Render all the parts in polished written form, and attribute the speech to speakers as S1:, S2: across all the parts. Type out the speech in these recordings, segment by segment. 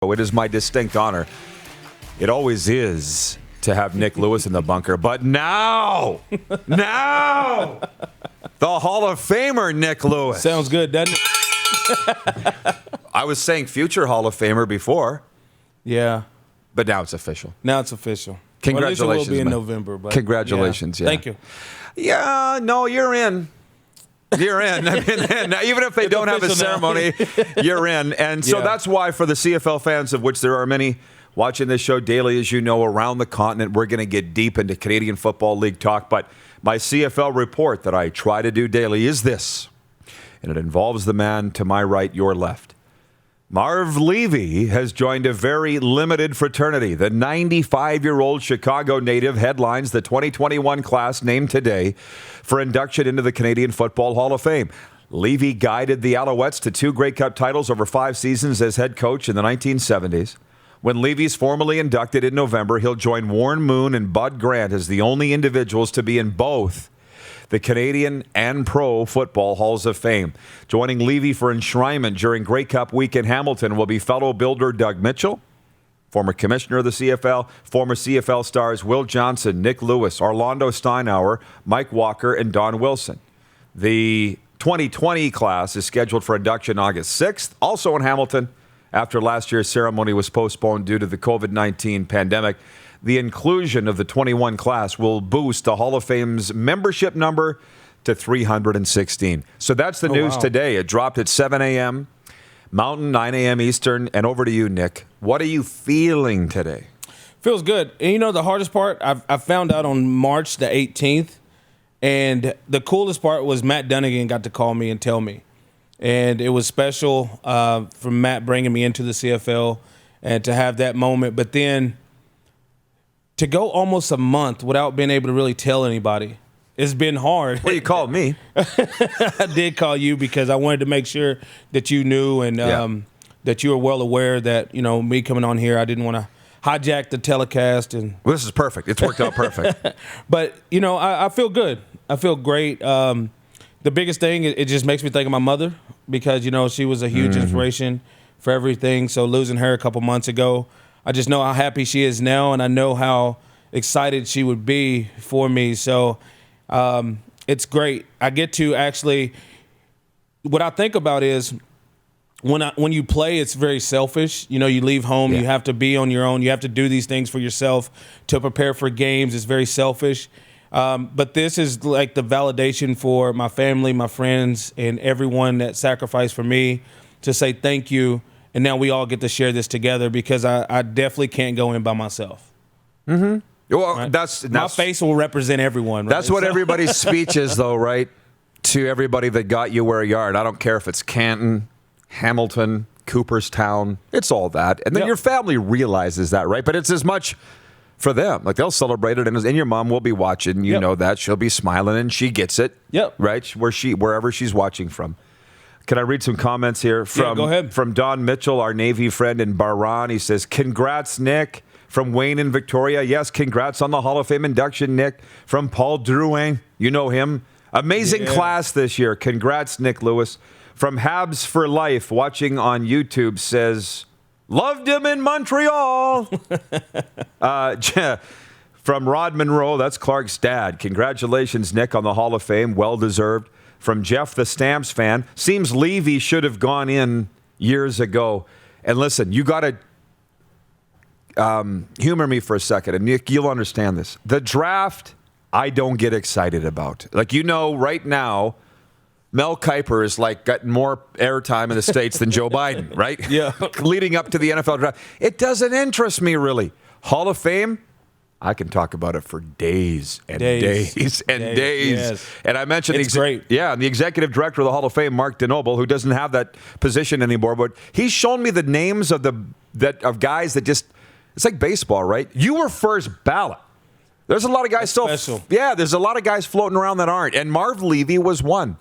S1: It is my distinct honor. It always is to have Nik Lewis in the bunker. But now, the Hall of Famer, Nik Lewis.
S2: Sounds good, doesn't it?
S1: I was saying future Hall of Famer before.
S2: Yeah.
S1: But now it's official.
S2: Now it's official.
S1: Congratulations.
S2: Well, at least it will be in
S1: man.
S2: November. But
S1: Congratulations. Yeah.
S2: Thank you.
S1: Yeah, no, you're in. You're in. I mean, even if they don't have a ceremony, you're in. And so that's why for the CFL fans, of which there are many watching this show daily, as you know, around the continent, we're going to get deep into Canadian Football League talk. But my CFL report that I try to do daily is this, and it involves the man to my right, your left. Marv Levy has joined a very limited fraternity. The 95-year-old Chicago native headlines the 2021 class named today for induction into the Canadian Football Hall of Fame. Levy guided the Alouettes to 2 Grey Cup titles over 5 seasons as head coach in the 1970s. When Levy's formally inducted in November, he'll join Warren Moon and Bud Grant as the only individuals to be in both the Canadian and Pro Football Halls of Fame. Joining Levy for enshrinement during Grey Cup week in Hamilton will be fellow builder Doug Mitchell, former commissioner of the CFL, former CFL stars Will Johnson, Nik Lewis, Orlando Steinauer, Mike Walker, and Don Wilson. The 2020 class is scheduled for induction August 6th, also in Hamilton, after last year's ceremony was postponed due to the COVID-19 pandemic. The inclusion of the 21 class will boost the Hall of Fame's membership number to 316. So that's the news today. It dropped at 7 a.m. Mountain, 9 a.m. Eastern. And over to you, Nick. What are you feeling today?
S2: Feels good. And you know the hardest part? I found out on March the 18th. And the coolest part was Matt Dunnigan got to call me and tell me. And it was special for Matt bringing me into the CFL and to have that moment. But then to go almost a month without being able to really tell anybody, it's been hard.
S1: Well, you called me.
S2: I did call you because I wanted to make sure that you knew and that you were well aware that, you know, me coming on here, I didn't want to hijack the telecast. And
S1: well, this is perfect. It's worked out perfect.
S2: But, you know, I feel good. I feel great. The biggest thing, it just makes me think of my mother because, you know, she was a huge inspiration for everything. So losing her a couple months ago, I just know how happy she is now, and I know how excited she would be for me. So it's great. I get to actually – what I think about is when you play, it's very selfish. You know, you leave home. You have to be on your own. You have to do these things for yourself to prepare for games. It's very selfish. But this is like the validation for my family, my friends, and everyone that sacrificed for me to say thank you. And now we all get to share this together because I definitely can't go in by myself.
S1: Mm-hmm. Well,
S2: right?
S1: that's
S2: my face will represent everyone. Right?
S1: That's what everybody's speech is, though, right? To everybody that got you where you are. And I don't care if it's Canton, Hamilton, Cooperstown. It's all that. And then your family realizes that, right? But it's as much for them. Like, they'll celebrate it, and your mom will be watching. You know that. She'll be smiling, and she gets it.
S2: Yep.
S1: Right? Wherever she's watching from. Can I read some comments here
S2: go ahead.
S1: From Don Mitchell, our Navy friend in Bahrain? He says, congrats, Nick. From Wayne in Victoria, yes, congrats on the Hall of Fame induction, Nick. From Paul Drouin, you know him. Amazing class this year. Congrats, Nik Lewis. From Habs for Life, watching on YouTube, says, loved him in Montreal. From Rod Monroe, that's Clark's dad. Congratulations, Nick, on the Hall of Fame. Well-deserved. From Jeff, the Stamps fan, seems Levy should have gone in years ago. And listen, you got to humor me for a second, and Nick, you'll understand this. The draft, I don't get excited about. Like, you know, right now, Mel Kiper is like got more airtime in the States than Joe Biden, right?
S2: Yeah.
S1: Leading up to the NFL draft. It doesn't interest me, really. Hall of Fame, I can talk about it for days and days.
S2: Yes.
S1: And I mentioned
S2: it's great.
S1: Yeah, and the executive director of the Hall of Fame, Mark DeNoble, who doesn't have that position anymore, but he's shown me the names of guys that just, it's like baseball, right? You were first ballot. There's a lot of guys
S2: special.
S1: Yeah, there's a lot of guys floating around that aren't. And Marv Levy was one.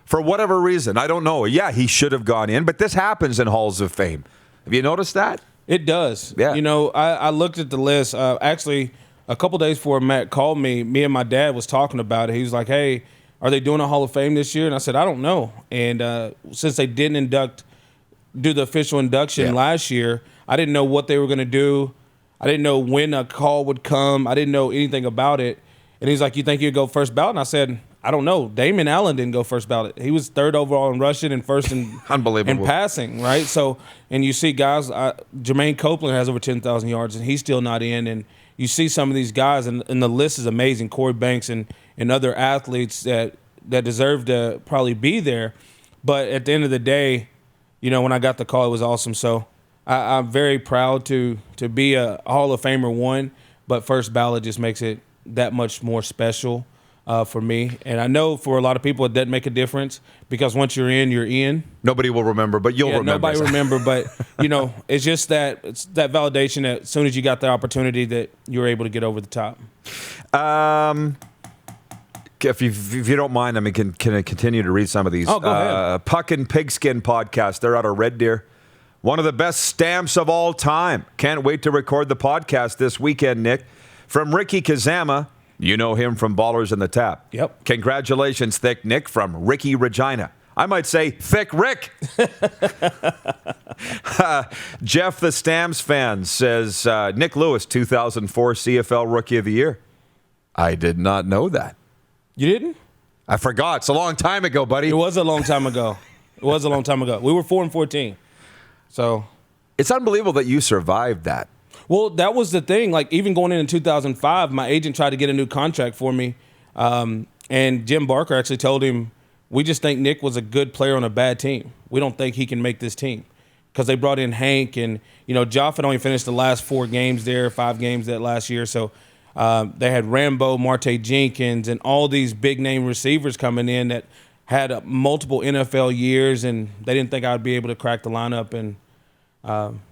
S1: For whatever reason, I don't know. Yeah, he should have gone in, but this happens in Halls of Fame. Have you noticed that?
S2: It does.
S1: Yeah.
S2: You know, I looked at the list. Actually, a couple days before Matt called me and my dad was talking about it. He was like, hey, are they doing a Hall of Fame this year? And I said, I don't know. And since they didn't do the official induction last year, I didn't know what they were going to do. I didn't know when a call would come. I didn't know anything about it. And he's like, you think you'd go first ballot? And I said, I don't know. Damon Allen didn't go first ballot. He was third overall in rushing and first in
S1: Unbelievable.
S2: in passing, right? So, and you see guys, Jermaine Copeland has over 10,000 yards, and he's still not in. And you see some of these guys, and the list is amazing. Corey Banks and other athletes that deserve to probably be there. But at the end of the day, you know, when I got the call, it was awesome. So I'm very proud to be a Hall of Famer, one, but first ballot just makes it that much more special for me. And I know for a lot of people it doesn't make a difference because once you're in, you're in.
S1: Nobody will remember, but you'll remember.
S2: Nobody remember, but, you know, it's just that validation that as soon as you got the opportunity that you were able to get over the top.
S1: If you don't mind, I mean, can I continue to read some of these?
S2: Oh, go ahead.
S1: Puck and Pigskin podcast. They're out of Red Deer. One of the best stamps of all time. Can't wait to record the podcast this weekend, Nick. From Ricky Kazama. You know him from Ballers in the Tap.
S2: Yep.
S1: Congratulations, Thick Nick, from Ricky Regina. I might say Thick Rick. Jeff the Stamps fan says, Nik Lewis, 2004 CFL Rookie of the Year. I did not know that.
S2: You didn't?
S1: I forgot. It's a long time ago, buddy.
S2: It was a long time ago. We were 4-14. So
S1: it's unbelievable that you survived that.
S2: Well, that was the thing. Like, even going into 2005, my agent tried to get a new contract for me. And Jim Barker actually told him, we just think Nick was a good player on a bad team. We don't think he can make this team. Because they brought in Hank and, you know, Joff had only finished the last 5 games that last year. So they had Rambo, Marte Jenkins, and all these big-name receivers coming in that had multiple NFL years, and they didn't think I would be able to crack the lineup. And,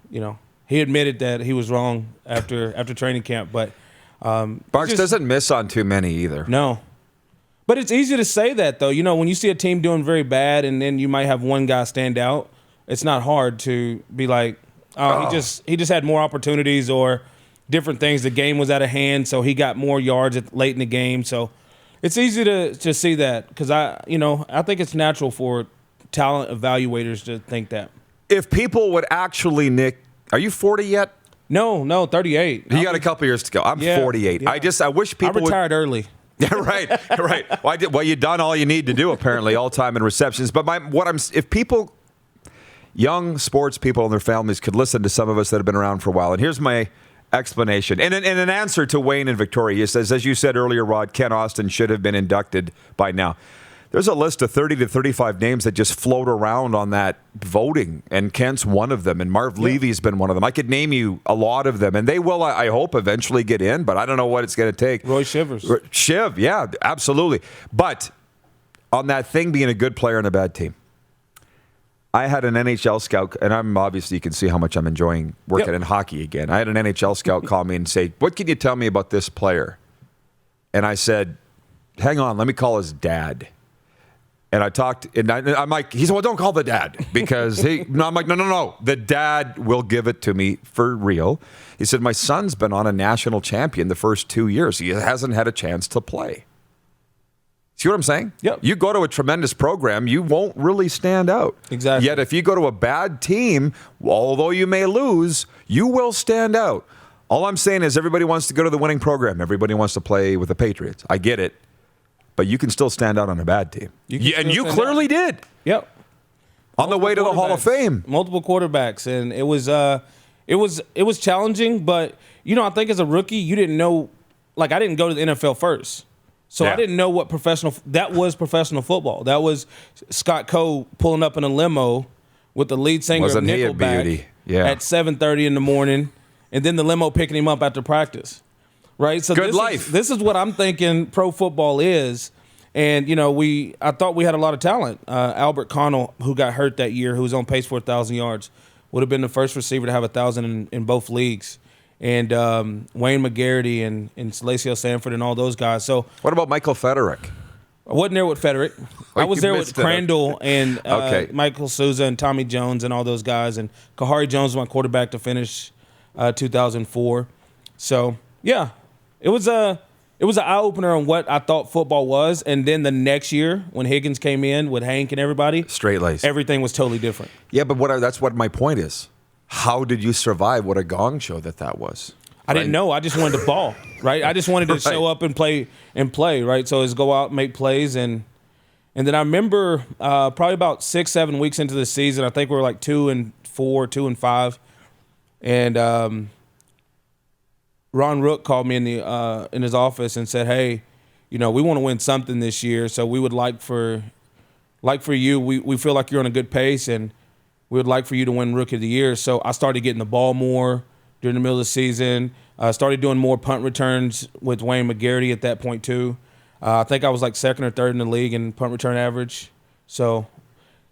S2: you know, he admitted that he was wrong after training camp. But
S1: Barks doesn't miss on too many either.
S2: No. But it's easy to say that, though. You know, when you see a team doing very bad and then you might have one guy stand out, it's not hard to be like, he just had more opportunities or different things. The game was out of hand, so he got more yards late in the game. So it's easy to see that because I think it's natural for talent evaluators to think that.
S1: If people would actually, Nick, are you 40 yet?
S2: No, 38.
S1: You got a couple years to go. I'm 48.
S2: Yeah.
S1: I wish people
S2: I retired early.
S1: Yeah, right. Well, you've done all you need to do, apparently, all time in receptions. But if people, young sports people and their families could listen to some of us that have been around for a while, and here's my explanation. And an answer to Wayne and Victoria, he says, as you said earlier, Rod, Ken Austin should have been inducted by now. There's a list of 30 to 35 names that just float around on that voting, and Kent's one of them, and Marv Levy's been one of them. I could name you a lot of them, and they will, I hope, eventually get in, but I don't know what it's going to take.
S2: Roy Shivers.
S1: Shiv, yeah, absolutely. But on that thing being a good player on a bad team, I had an NHL scout, and you can see how much I'm enjoying working in hockey again. I had an NHL scout call me and say, what can you tell me about this player? And I said, hang on, let me call his dad. And I talked, and I'm like, he said, well, don't call the dad because I'm like, no. The dad will give it to me for real. He said, my son's been on a national champion the first 2 years. He hasn't had a chance to play. See what I'm saying?
S2: Yep.
S1: You go to a tremendous program, you won't really stand out.
S2: Exactly.
S1: Yet if you go to a bad team, although you may lose, you will stand out. All I'm saying is everybody wants to go to the winning program. Everybody wants to play with the Patriots. I get it. But you can still stand out on a bad team. And you clearly did.
S2: Yep.
S1: On the way to the Hall of Fame.
S2: Multiple quarterbacks. And it was challenging, but I think as a rookie, you didn't know, like I didn't go to the NFL first. So I didn't know what that was professional football. That was Scott Coe pulling up in a limo with the lead singer of Nickelback at 7:30 in the morning, and then the limo picking him up after practice. Right, so this is what I'm thinking pro football is, and I thought we had a lot of talent. Albert Connell, who got hurt that year, who was on pace for 1,000 yards, would have been the first receiver to have 1,000 in both leagues, and Wayne McGarity and Salacio Sanford and all those guys. So
S1: what about Michael Federick?
S2: I wasn't there with Federick. I was there with Crandall and Michael Souza and Tommy Jones and all those guys, and Kahari Jones was my quarterback to finish 2004. So yeah. It was an eye-opener on what I thought football was, and then the next year when Higgins came in with Hank and everybody,
S1: straight-laced,
S2: everything was totally different.
S1: Yeah, but that's what my point is. how did you survive? What a gong show that was.
S2: I didn't know. I just wanted to ball, right? I just wanted to show up and play, right? So it's go out, make plays, and then I remember probably about 6-7 weeks into the season, I think we were like 2-4, 2-5, and Ron Rook called me in his office and said, "Hey, we want to win something this year, so we would like for you. We feel like you're on a good pace, and we would like for you to win Rookie of the Year." So I started getting the ball more during the middle of the season. Started doing more punt returns with Wayne McGarity at that point too. I think I was like second or third in the league in punt return average. So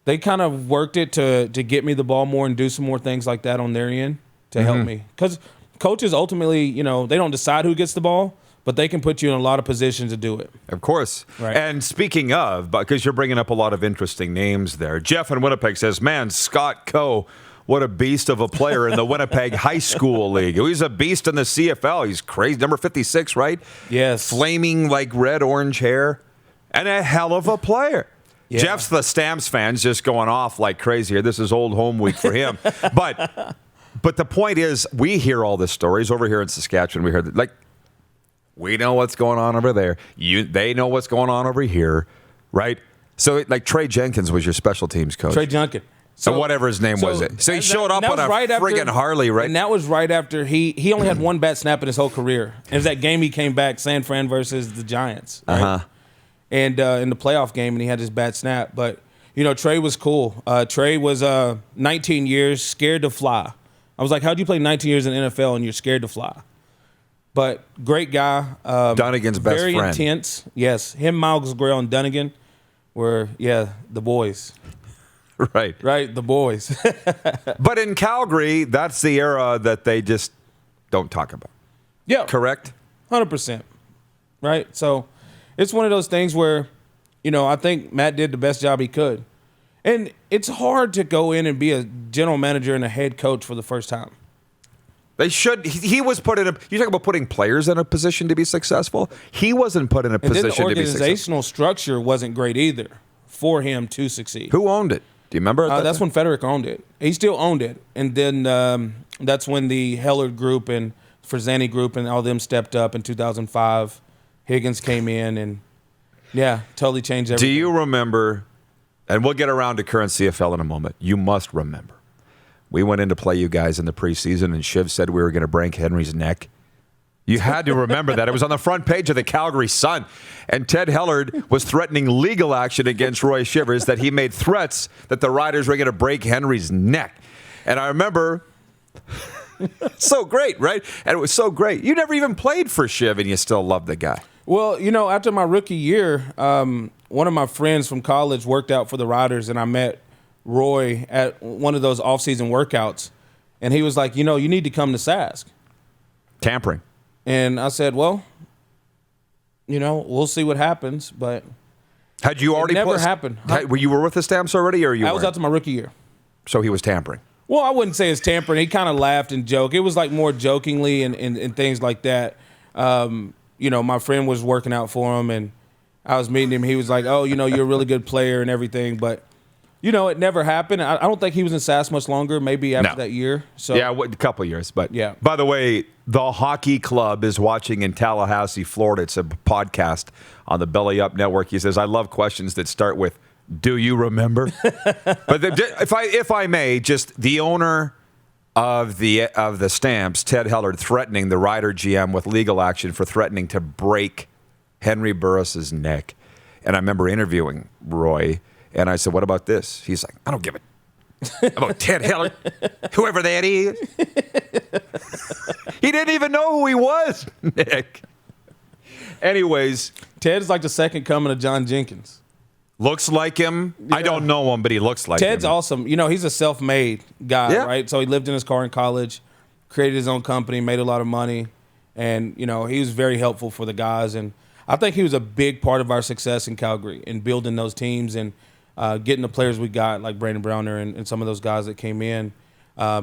S2: they kind of worked it to get me the ball more and do some more things like that on their end to help me. Because coaches ultimately, they don't decide who gets the ball, but they can put you in a lot of positions to do it.
S1: Of course.
S2: Right.
S1: And speaking of, because you're bringing up a lot of interesting names there, Jeff in Winnipeg says, man, Scott Coe, what a beast of a player in the Winnipeg High School League. He's a beast in the CFL. He's crazy. Number 56, right?
S2: Yes.
S1: Flaming, like, red-orange hair. And a hell of a player. Yeah. Jeff's the Stamps fans just going off like crazy here. This is old home week for him. But the point is, we hear all the stories over here in Saskatchewan. We hear that, like, we know what's going on over there. They know what's going on over here, right? So, like, Trey Jenkins was your special teams coach.
S2: Trey Jenkins.
S1: So whatever his name was. So he showed up on a friggin' Harley, right?
S2: And that was right after he only had one bat snap in his whole career. It was that game he came back, San Fran versus the Giants, right? And in the playoff game, and he had his bat snap. But, Trey was cool. Trey was 19 years, scared to fly. I was like, how'd you play 19 years in the NFL and you're scared to fly? But great guy.
S1: Dunnigan's best
S2: friend. Very intense. Yes. Him, Miles Grail, and Dunnigan were, the boys.
S1: Right.
S2: Right, the boys.
S1: But in Calgary, that's the era that they just don't talk about.
S2: Yeah.
S1: Correct?
S2: 100%. Right? So it's one of those things where, I think Matt did the best job he could. And it's hard to go in and be a general manager and a head coach for the first time.
S1: They should. He was put in a. You talk about putting players in a position to be successful. He wasn't put in a position to be successful.
S2: And then the organizational structure wasn't great either for him to succeed.
S1: Who owned it? Do you remember?
S2: That's when Frederick owned it. He still owned it. And then that's when the Hellard Group and Fresani Group and all them stepped up in 2005. Higgins came in and, totally changed everything.
S1: Do you remember, and we'll get around to current CFL in a moment, you must remember, we went in to play you guys in the preseason, and Shiv said we were going to break Henry's neck. You had to remember that. It was on the front page of the Calgary Sun. And Ted Hellard was threatening legal action against Roy Shivers, that he made threats that the Riders were going to break Henry's neck. And I remember, so great, right? And it was so great. You never even played for Shiv, and you still loved the guy.
S2: Well, after my rookie year, one of my friends from college worked out for the Riders, and I met Roy at one of those off-season workouts. And he was like, you need to come to Sask.
S1: Tampering.
S2: And I said, well, we'll see what happens. But
S1: had you already?
S2: It never happened.
S1: Were you with the Stamps already, or you?
S2: I was out to my rookie year.
S1: So he was tampering.
S2: Well, I wouldn't say it's tampering. He kind of laughed and joked. It was like more jokingly and things like that. My friend was working out for him, and I was meeting him. He was like, "Oh, you're a really good player and everything," but. It never happened. I don't think he was in Sask much longer, maybe after that year. So
S1: yeah, a couple of years. But
S2: yeah.
S1: By the way, the Hockey Club is watching in Tallahassee, Florida. It's a podcast on the Belly Up Network. He says, I love questions that start with, do you remember? But if I may, just the owner of the Stamps, Ted Hellard, threatening the Rider GM with legal action for threatening to break Henry Burris's neck. And I remember interviewing Roy. And I said, what about this? He's like, I don't give it. About Ted Hellard, whoever that is. He didn't even know who he was, Nick. Anyways.
S2: Ted's like the second coming of John Jenkins.
S1: Looks like him. Yeah. I don't know him, but he looks like
S2: Ted's
S1: him.
S2: Ted's awesome. He's a self-made guy, right? So he lived in his car in college, created his own company, made a lot of money. And, he was very helpful for the guys. And I think he was a big part of our success in Calgary in building those teams and getting the players we got, like Brandon Browner and some of those guys that came in.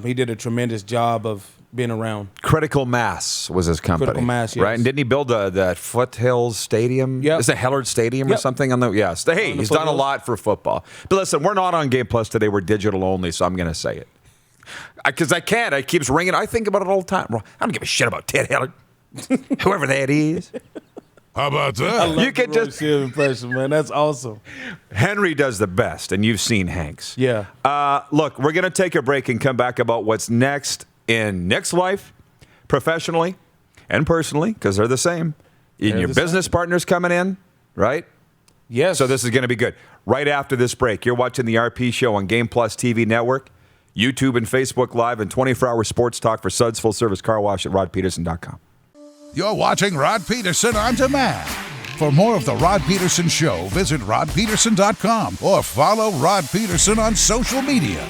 S2: He did a tremendous job of being around.
S1: Critical Mass was his company.
S2: Critical Mass, yes.
S1: Right? And didn't he build that Foothills Stadium?
S2: Yep.
S1: Is it Hellard Stadium or something? Yes. Hey, he's done a lot for football. But listen, we're not on Game Plus today. We're digital only, so I'm going to say it. Because I can't. It keeps ringing. I think about it all the time. I don't give a shit about Ted Hillard, whoever that is.
S3: How about that?
S2: I love
S1: You can
S2: the Roy
S1: just
S2: Shield impression, man. That's awesome.
S1: Henry does the best, and you've seen Hank's.
S2: Yeah.
S1: Look, we're going to take a break and come back about what's next in Nick's life, professionally and personally, because they're the same. And your business partners coming in, right?
S2: Yes.
S1: So this is going to be good. Right after this break, you're watching the RP Show on Game Plus TV Network, YouTube and Facebook Live, and 24-hour sports talk for Suds Full Service Car Wash at rodpedersen.com.
S3: You're watching Rod Pedersen On Demand. For more of The Rod Pedersen Show, visit rodpedersen.com or follow Rod Pedersen on social media.